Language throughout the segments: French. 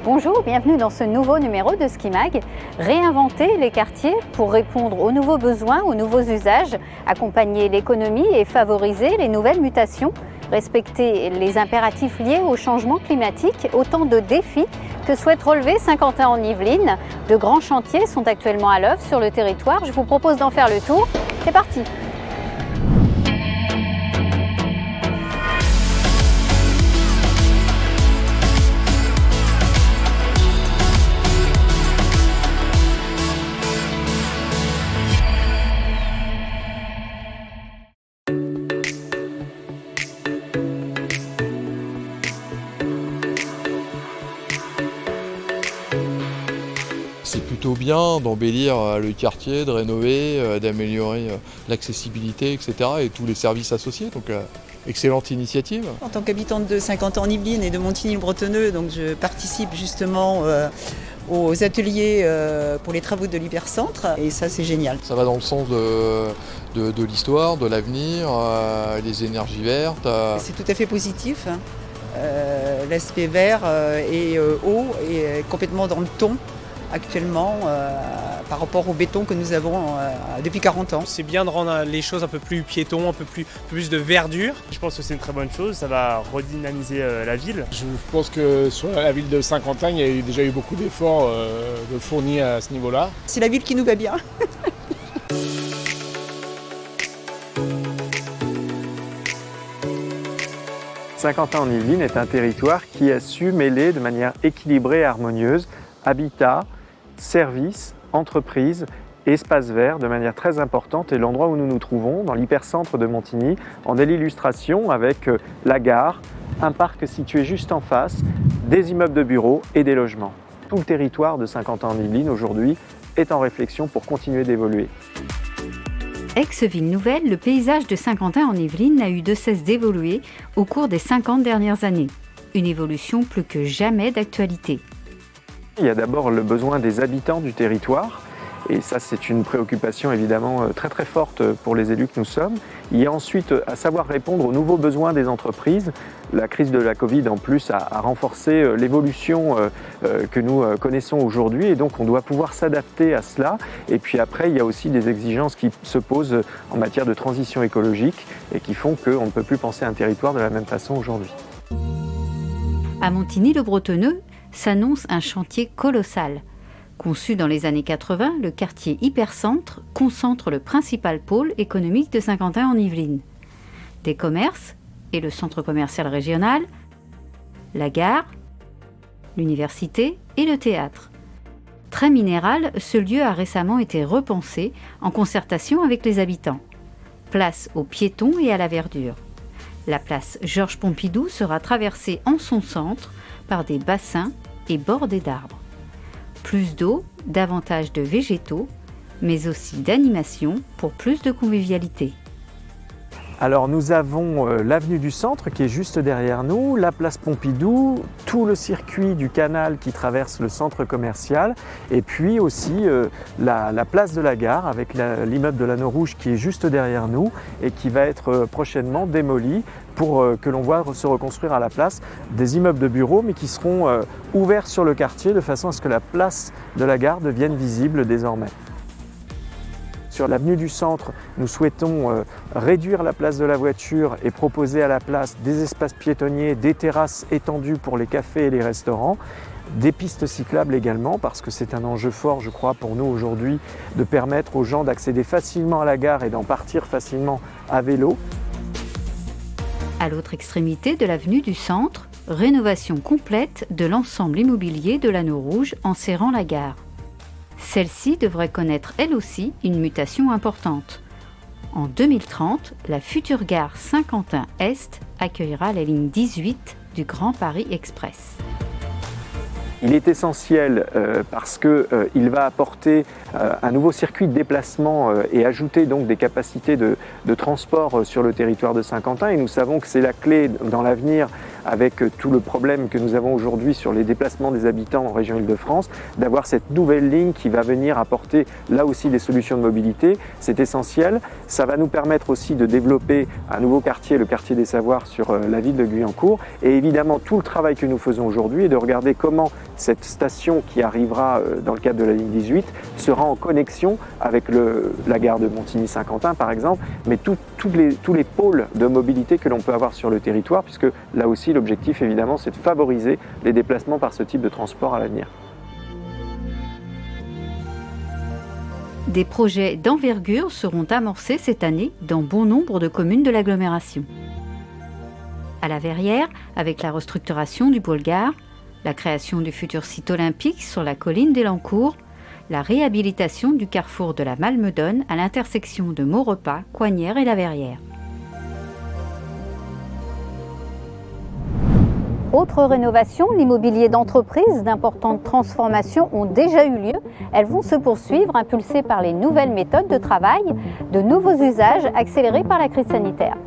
Bonjour, bienvenue dans ce nouveau numéro de Skimag. Réinventer les quartiers pour répondre aux nouveaux besoins, aux nouveaux usages, accompagner l'économie et favoriser les nouvelles mutations, respecter les impératifs liés au changement climatique, autant de défis que souhaite relever Saint-Quentin-en-Yvelines. De grands chantiers sont actuellement à l'œuvre sur le territoire. Je vous propose d'en faire le tour. C'est parti! C'est plutôt bien d'embellir le quartier, de rénover, d'améliorer l'accessibilité, etc. et tous les services associés. Donc, excellente initiative. En tant qu'habitante de Saint-Quentin-en-Yvelines et de Montigny-le-Bretonneux, donc je participe justement aux ateliers pour les travaux de l'hypercentre et ça c'est génial. Ça va dans le sens de l'histoire, de l'avenir, des énergies vertes. C'est tout à fait positif. L'aspect vert et eau est complètement dans le ton actuellement par rapport au béton que nous avons depuis 40 ans. C'est bien de rendre les choses un peu plus piétons, un peu plus de verdure. Je pense que c'est une très bonne chose, ça va redynamiser la ville. Je pense que sur la ville de Saint-Quentin, il y a déjà eu beaucoup d'efforts de fournis à ce niveau-là. C'est la ville qui nous va bien. Saint-Quentin-en-Yvelines est un territoire qui a su mêler de manière équilibrée et harmonieuse habitat, services, entreprises, espaces verts de manière très importante. Et l'endroit où nous nous trouvons, dans l'hypercentre de Montigny, en est l'illustration avec la gare, un parc situé juste en face, des immeubles de bureaux et des logements. Tout le territoire de Saint-Quentin-en-Yvelines aujourd'hui est en réflexion pour continuer d'évoluer. Ex-ville nouvelle, le paysage de Saint-Quentin-en-Yvelines n'a eu de cesse d'évoluer au cours des 50 dernières années. Une évolution plus que jamais d'actualité. Il y a d'abord le besoin des habitants du territoire, et ça c'est une préoccupation évidemment très très forte pour les élus que nous sommes. Il y a ensuite à savoir répondre aux nouveaux besoins des entreprises. La crise de la Covid en plus a renforcé l'évolution que nous connaissons aujourd'hui, et donc on doit pouvoir s'adapter à cela. Et puis après il y a aussi des exigences qui se posent en matière de transition écologique et qui font qu'on ne peut plus penser un territoire de la même façon aujourd'hui. À Montigny-le-Bretonneux s'annonce un chantier colossal. Conçu dans les années 80, le quartier hypercentre concentre le principal pôle économique de Saint-Quentin-en-Yvelines. Des commerces et le centre commercial régional, la gare, l'université et le théâtre. Très minéral, ce lieu a récemment été repensé en concertation avec les habitants. Place aux piétons et à la verdure. La place Georges Pompidou sera traversée en son centre par des bassins et bordés d'arbres. Plus d'eau, davantage de végétaux, mais aussi d'animation pour plus de convivialité. Alors nous avons l'avenue du Centre qui est juste derrière nous, la place Pompidou, tout le circuit du canal qui traverse le centre commercial et puis aussi la place de la gare avec l'immeuble de l'Anneau Rouge qui est juste derrière nous et qui va être prochainement démoli pour que l'on voit se reconstruire à la place des immeubles de bureaux mais qui seront ouverts sur le quartier de façon à ce que la place de la gare devienne visible désormais. Sur l'avenue du Centre, nous souhaitons réduire la place de la voiture et proposer à la place des espaces piétonniers, des terrasses étendues pour les cafés et les restaurants, des pistes cyclables également, parce que c'est un enjeu fort, je crois, pour nous aujourd'hui, de permettre aux gens d'accéder facilement à la gare et d'en partir facilement à vélo. À l'autre extrémité de l'avenue du Centre, rénovation complète de l'ensemble immobilier de l'Anneau Rouge en serrant la gare. Celle-ci devrait connaître elle aussi une mutation importante. En 2030, la future gare Saint-Quentin-Est accueillera la ligne 18 du Grand Paris Express. Il est essentiel parce qu'il va apporter un nouveau circuit de déplacement et ajouter donc des capacités de transport sur le territoire de Saint-Quentin. Et nous savons que c'est la clé dans l'avenir avec tout le problème que nous avons aujourd'hui sur les déplacements des habitants en région Île-de-France, d'avoir cette nouvelle ligne qui va venir apporter là aussi des solutions de mobilité. C'est essentiel. Ça va nous permettre aussi de développer un nouveau quartier, le quartier des Savoirs sur la ville de Guyancourt. Et évidemment, tout le travail que nous faisons aujourd'hui est de regarder comment cette station qui arrivera dans le cadre de la ligne 18 sera en connexion avec la gare de Montigny-Saint-Quentin par exemple, mais tous les pôles de mobilité que l'on peut avoir sur le territoire, puisque là aussi l'objectif évidemment c'est de favoriser les déplacements par ce type de transport à l'avenir. Des projets d'envergure seront amorcés cette année dans bon nombre de communes de l'agglomération. À la Verrière, avec la restructuration du pôle gare, la création du futur site olympique sur la colline d'Elancourt, la réhabilitation du carrefour de la Malmedonne à l'intersection de Maurepas, Coignières et la Verrière. Autre rénovation, l'immobilier d'entreprise d'importantes transformations ont déjà eu lieu. Elles vont se poursuivre, impulsées par les nouvelles méthodes de travail, de nouveaux usages accélérés par la crise sanitaire.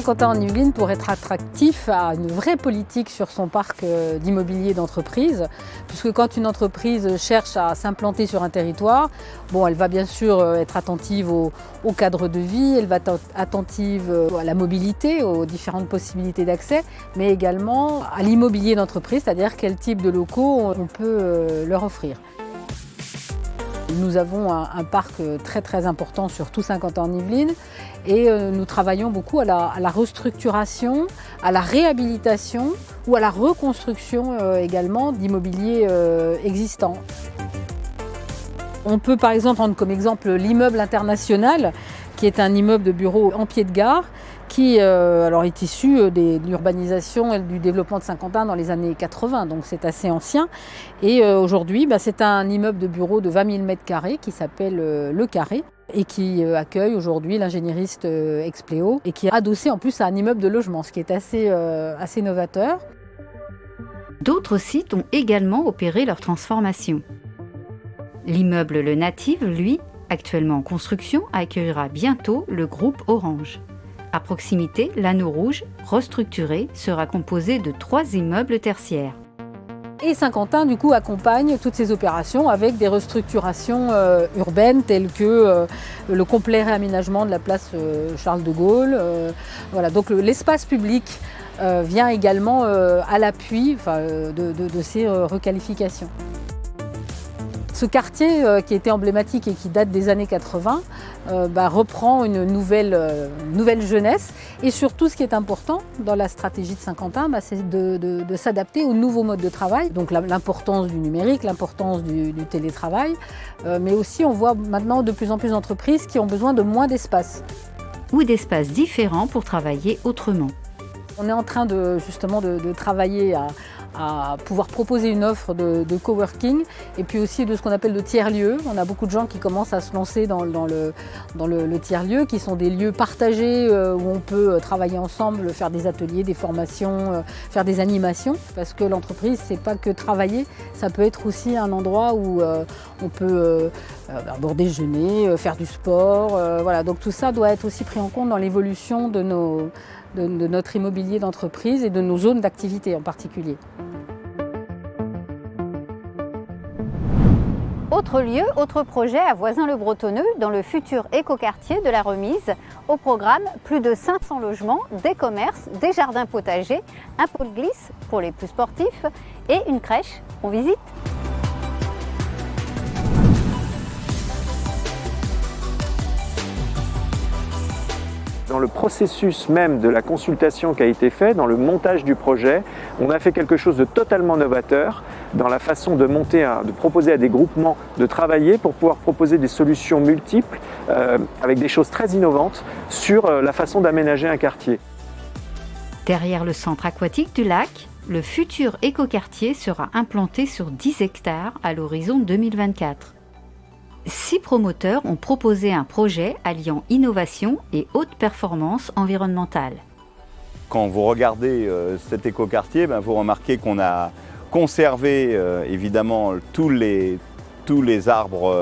50 pour être attractif a une vraie politique sur son parc d'immobilier d'entreprise, puisque quand une entreprise cherche à s'implanter sur un territoire, bon, elle va bien sûr être attentive au cadre de vie, elle va être attentive à la mobilité, aux différentes possibilités d'accès, mais également à l'immobilier d'entreprise, c'est-à-dire quel type de locaux on peut leur offrir. Nous avons un parc très important sur tout Saint-Quentin-en-Yvelines et nous travaillons beaucoup à la restructuration, à la réhabilitation ou à la reconstruction également d'immobilier existant. On peut par exemple prendre comme exemple l'immeuble international, qui est un immeuble de bureaux en pied de gare, qui est issu de l'urbanisation et du développement de Saint-Quentin dans les années 80, donc c'est assez ancien. Et aujourd'hui, c'est un immeuble de bureaux de 20 000 m² qui s'appelle Le Carré et qui accueille aujourd'hui l'ingénieriste Expléo et qui est adossé en plus à un immeuble de logement, ce qui est assez novateur. D'autres sites ont également opéré leur transformation. L'immeuble Le Native, lui, actuellement en construction, accueillera bientôt le groupe Orange. À proximité, l'Anneau Rouge, restructuré, sera composé de 3 immeubles tertiaires. Et Saint-Quentin, du coup, accompagne toutes ces opérations avec des restructurations urbaines telles que le complet réaménagement de la place Charles de Gaulle. Voilà. Donc l'espace public vient également à l'appui de ces requalifications. Ce quartier qui était emblématique et qui date des années 80 reprend une nouvelle jeunesse. Et surtout, ce qui est important dans la stratégie de Saint-Quentin, c'est de s'adapter aux nouveaux modes de travail. Donc l'importance du numérique, l'importance du télétravail, mais aussi on voit maintenant de plus en plus d'entreprises qui ont besoin de moins d'espace. Ou d'espaces différents pour travailler autrement. On est en train de travailler à pouvoir proposer une offre de coworking et puis aussi de ce qu'on appelle de tiers-lieux. On a beaucoup de gens qui commencent à se lancer dans le tiers-lieu, qui sont des lieux partagés où on peut travailler ensemble, faire des ateliers, des formations, faire des animations. Parce que l'entreprise, c'est pas que travailler, ça peut être aussi un endroit où on peut déjeuner, faire du sport. Voilà. Donc tout ça doit être aussi pris en compte dans l'évolution de notre immobilier d'entreprise et de nos zones d'activité en particulier. Autre lieu, autre projet à Voisins-le-Bretonneux, dans le futur écoquartier de la Remise. Au programme, plus de 500 logements, des commerces, des jardins potagers, un pôle glisse pour les plus sportifs et une crèche. On visite ? Dans le processus même de la consultation qui a été fait, dans le montage du projet, on a fait quelque chose de totalement novateur dans la façon de proposer à des groupements de travailler pour pouvoir proposer des solutions multiples avec des choses très innovantes sur la façon d'aménager un quartier. Derrière le centre aquatique du lac, le futur écoquartier sera implanté sur 10 hectares à l'horizon 2024. 6 promoteurs ont proposé un projet alliant innovation et haute performance environnementale. Quand vous regardez cet écoquartier, vous remarquez qu'on a conservé évidemment tous les tous les arbres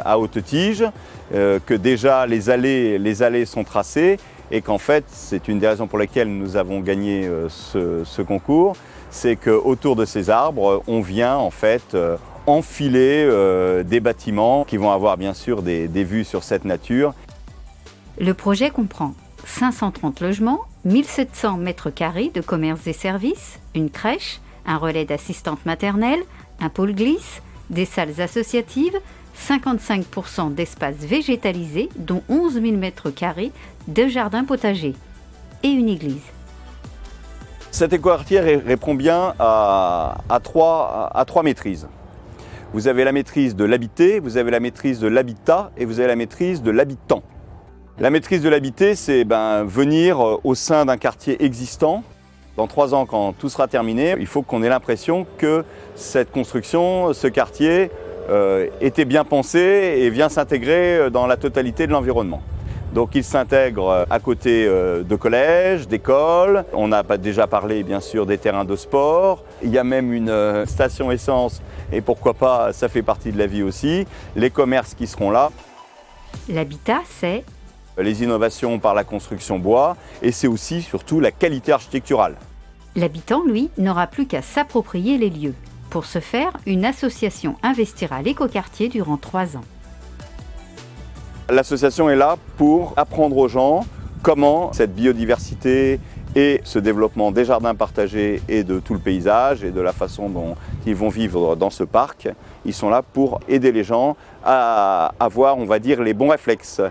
à haute tige, que déjà les allées sont tracées et qu'en fait, c'est une des raisons pour lesquelles nous avons gagné ce concours, c'est qu'autour de ces arbres, on vient en fait enfiler des bâtiments qui vont avoir bien sûr des vues sur cette nature. Le projet comprend 530 logements, 1700 mètres carrés de commerces et services, une crèche, un relais d'assistante maternelle, un pôle glisse, des salles associatives, 55% d'espaces végétalisés, dont 11 000 mètres carrés de jardins potagers et une église. Cet écoquartier répond bien à trois maîtrises. Vous avez la maîtrise de l'habité, vous avez la maîtrise de l'habitat et vous avez la maîtrise de l'habitant. La maîtrise de l'habité, c'est venir au sein d'un quartier existant. Dans 3 ans, quand tout sera terminé, il faut qu'on ait l'impression que cette construction, ce quartier, était bien pensé et vient s'intégrer dans la totalité de l'environnement. Donc il s'intègre à côté de collèges, d'écoles. On a déjà parlé bien sûr des terrains de sport. Il y a même une station essence et pourquoi pas, ça fait partie de la vie aussi. Les commerces qui seront là. L'habitat, c'est les innovations par la construction bois et c'est aussi surtout la qualité architecturale. L'habitant, lui, n'aura plus qu'à s'approprier les lieux. Pour ce faire, une association investira l'écoquartier durant 3 ans. L'association est là pour apprendre aux gens comment cette biodiversité et ce développement des jardins partagés et de tout le paysage et de la façon dont ils vont vivre dans ce parc, ils sont là pour aider les gens à avoir, on va dire, les bons réflexes.